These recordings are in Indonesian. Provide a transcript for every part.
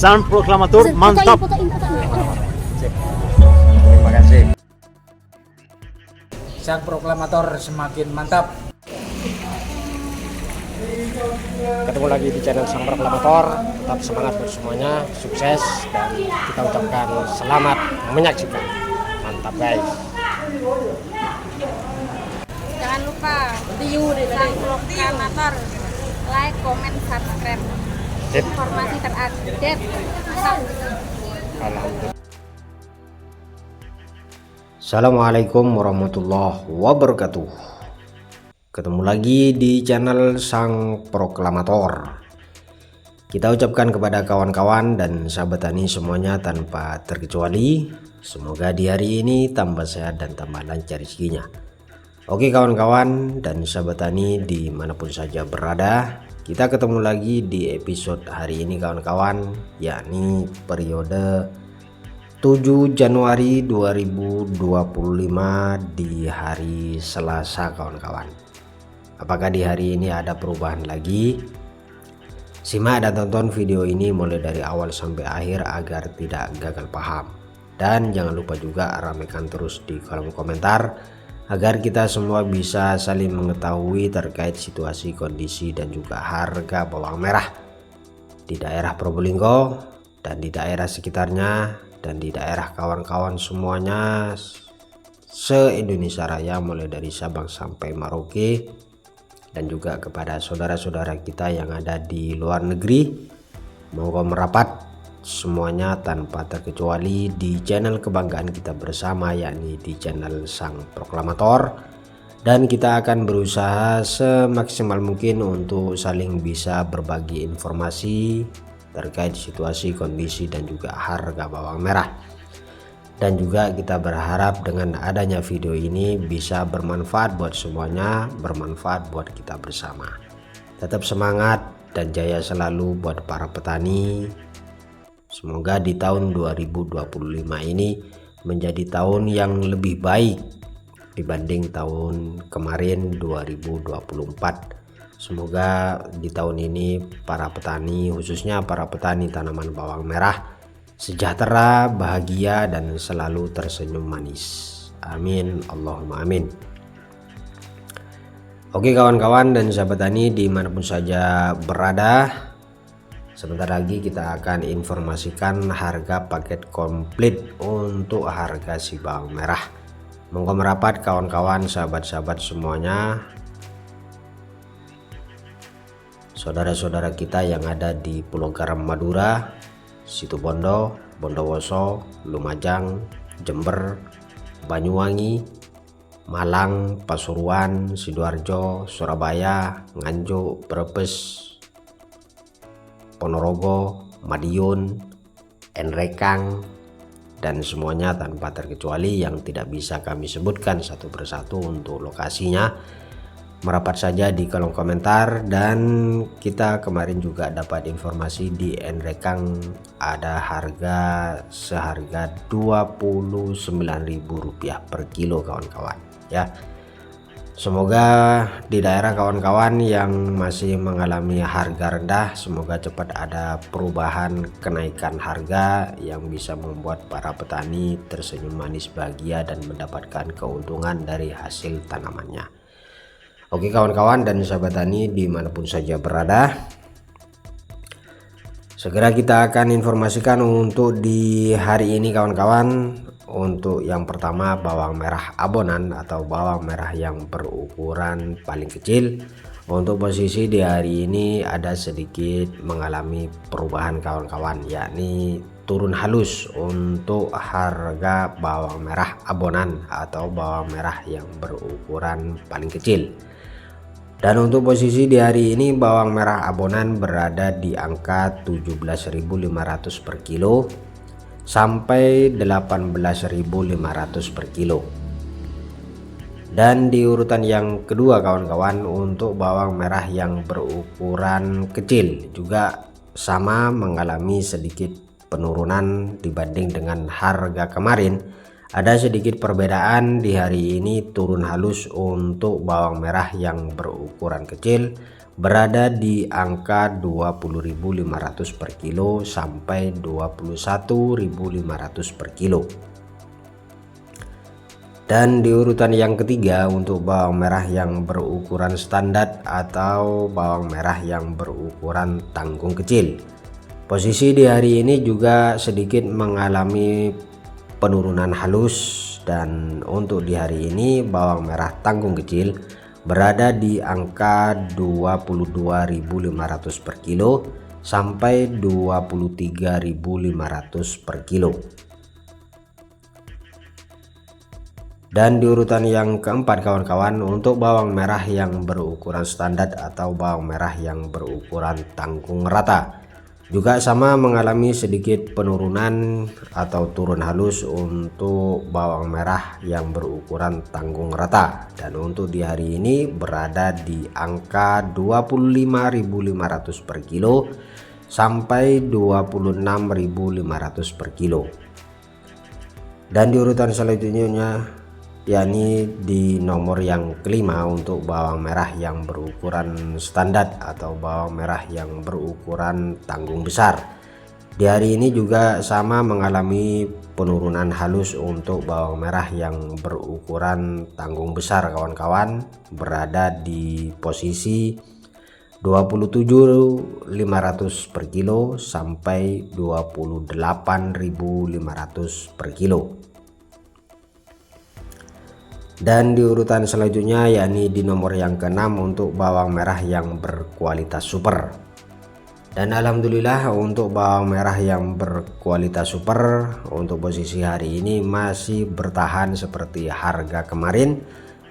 Sang proklamator mantap. Terima kasih. Sang proklamator semakin mantap. Ketemu lagi di channel Sang Proklamator. Tetap semangat buat semuanya, sukses, dan kita ucapkan selamat menyaksikan. Mantap guys. Jangan lupa Sang Proklamator, like, comment, subscribe. Sip. Informasi terupdate. Mantap. Alhamdulillah. Assalamualaikum warahmatullahi wabarakatuh. Ketemu lagi di channel Sang Proklamator. Kita ucapkan kepada kawan-kawan dan sahabat tani semuanya tanpa terkecuali, semoga di hari ini tambah sehat dan tambah lancar rezekinya. Oke kawan-kawan dan sahabat tani dimanapun saja berada, kita ketemu lagi di episode hari ini kawan-kawan, yakni periode 7 Januari 2025 di hari Selasa kawan-kawan. Apakah di hari ini ada perubahan lagi? Simak dan tonton video ini mulai dari awal sampai akhir agar tidak gagal paham. Dan jangan lupa juga ramaikan terus di kolom komentar agar kita semua bisa saling mengetahui terkait situasi, kondisi, dan juga harga bawang merah di daerah Probolinggo dan di daerah sekitarnya dan di daerah kawan-kawan semuanya se-Indonesia Raya mulai dari Sabang sampai Merauke, dan juga kepada saudara-saudara kita yang ada di luar negeri. Monggo merapat semuanya tanpa terkecuali di channel kebanggaan kita bersama, yakni di channel Sang Proklamator, dan kita akan berusaha semaksimal mungkin untuk saling bisa berbagi informasi terkait situasi, kondisi, dan juga harga bawang merah. Dan juga kita berharap dengan adanya video ini bisa bermanfaat buat semuanya, bermanfaat buat kita bersama. Tetap semangat dan jaya selalu buat para petani. Semoga di tahun 2025 ini menjadi tahun yang lebih baik dibanding tahun kemarin 2024. Semoga di tahun ini para petani, khususnya para petani tanaman bawang merah, sejahtera, bahagia, dan selalu tersenyum manis. Amin, Allahumma amin. Oke kawan-kawan dan sahabat tani dimanapun saja berada, sebentar lagi kita akan informasikan harga paket komplit untuk harga si bawang merah. Monggo merapat kawan-kawan, sahabat-sahabat semuanya, saudara-saudara kita yang ada di Pulau Garam Madura, Situbondo, Bondowoso, Lumajang, Jember, Banyuwangi, Malang, Pasuruan, Sidoarjo, Surabaya, Nganjuk, Brebes, Ponorogo, Madiun, Enrekang, dan semuanya tanpa terkecuali yang tidak bisa kami sebutkan satu persatu untuk lokasinya. Merapat saja di kolom komentar. Dan kita kemarin juga dapat informasi di Enrekang ada harga seharga Rp29.000 per kilo kawan-kawan ya. Semoga di daerah kawan-kawan yang masih mengalami harga rendah, semoga cepat ada perubahan kenaikan harga yang bisa membuat para petani tersenyum manis bahagia dan mendapatkan keuntungan dari hasil tanamannya. Oke kawan-kawan dan sahabat tani dimanapun saja berada, segera kita akan informasikan untuk di hari ini kawan-kawan. Untuk yang pertama bawang merah abonan atau bawang merah yang berukuran paling kecil, untuk posisi di hari ini ada sedikit mengalami perubahan kawan-kawan, yakni turun halus untuk harga bawang merah abonan atau bawang merah yang berukuran paling kecil. Dan untuk posisi di hari ini bawang merah abonan berada di angka 17.500 per kilo sampai 18.500 per kilo. Dan di urutan yang kedua kawan-kawan, untuk bawang merah yang berukuran kecil juga sama mengalami sedikit penurunan dibanding dengan harga kemarin, Ada sedikit perbedaan di hari ini, turun halus untuk bawang merah yang berukuran kecil berada di angka 20.500 per kilo sampai 21.500 per kilo. Dan di urutan yang ketiga untuk bawang merah yang berukuran standar atau bawang merah yang berukuran tanggung kecil. Posisi di hari ini juga sedikit mengalami penurunan halus, dan untuk di hari ini bawang merah tanggung kecil berada di angka 22.500 per kilo sampai 23.500 per kilo. Dan di urutan yang keempat kawan-kawan untuk bawang merah yang berukuran standar atau bawang merah yang berukuran tanggung rata juga sama mengalami sedikit penurunan atau turun halus untuk bawang merah yang berukuran tanggung rata, dan untuk di hari ini berada di angka 25.500 per kilo sampai 26.500 per kilo. Dan di urutan selanjutnya yakni di nomor yang kelima untuk bawang merah yang berukuran standar atau bawang merah yang berukuran tanggung besar. Di hari ini juga sama mengalami penurunan halus untuk bawang merah yang berukuran tanggung besar kawan-kawan, berada di posisi 27.500 per kilo sampai 28.500 per kilo. Dan di urutan selanjutnya yakni di nomor yang keenam untuk bawang merah yang berkualitas super. Dan alhamdulillah untuk bawang merah yang berkualitas super untuk posisi hari ini masih bertahan seperti harga kemarin,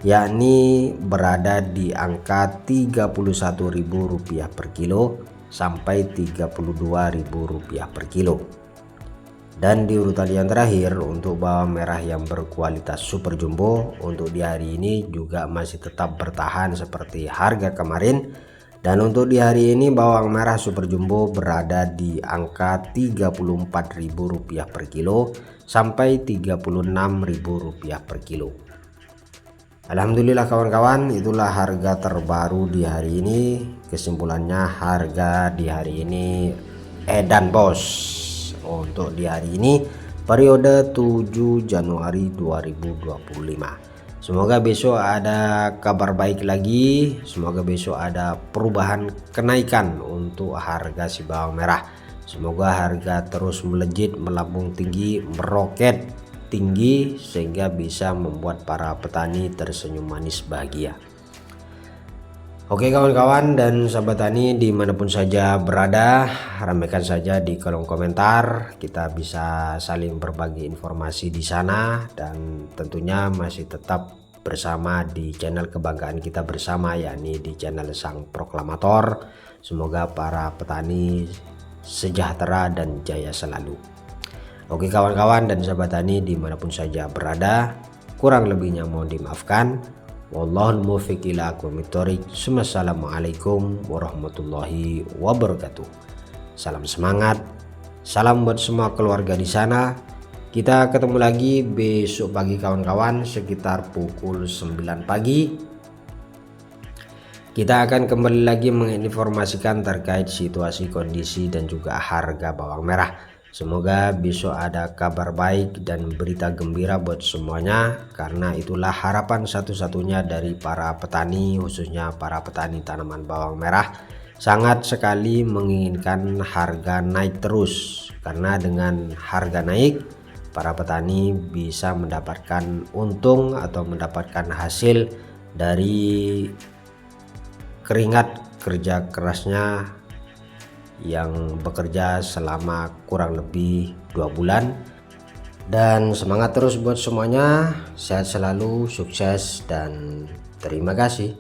yakni berada di angka Rp31.000 per kilo sampai Rp32.000 per kilo. Dan di urutan yang terakhir untuk bawang merah yang berkualitas super jumbo untuk di hari ini juga masih tetap bertahan seperti harga kemarin, dan untuk di hari ini bawang merah super jumbo berada di angka Rp34.000 per kilo sampai Rp36.000 per kilo. Alhamdulillah kawan-kawan, itulah harga terbaru di hari ini. Kesimpulannya harga di hari ini edan bos. Untuk di hari ini periode 7 Januari 2025. Semoga besok ada kabar baik lagi, semoga besok ada perubahan kenaikan untuk harga si bawang merah. Semoga harga terus melejit, melambung tinggi, meroket tinggi sehingga bisa membuat para petani tersenyum manis bahagia. Oke kawan-kawan dan sahabat tani dimanapun saja berada, ramaikan saja di kolom komentar, kita bisa saling berbagi informasi di sana, dan tentunya masih tetap bersama di channel kebanggaan kita bersama, yakni di channel Sang Proklamator. Semoga para petani sejahtera dan jaya selalu. Oke kawan-kawan dan sahabat tani dimanapun saja berada, kurang lebihnya mohon dimaafkan. Wallahul muwaffiq ila aqwamit thoriq. Assalamualaikum warahmatullahi wabarakatuh. Salam semangat, salam buat semua keluarga di sana. Kita ketemu lagi besok pagi kawan-kawan sekitar pukul 9 pagi. Kita akan kembali lagi menginformasikan terkait situasi, kondisi dan juga harga bawang merah. Semoga besok ada kabar baik dan berita gembira buat semuanya, karena itulah harapan satu-satunya dari para petani, khususnya para petani tanaman bawang merah. Sangat sekali menginginkan harga naik terus, karena dengan harga naik para petani bisa mendapatkan untung atau mendapatkan hasil dari keringat kerja kerasnya yang bekerja selama kurang lebih 2 bulan. Dan semangat terus buat semuanya, sehat selalu, sukses, dan terima kasih.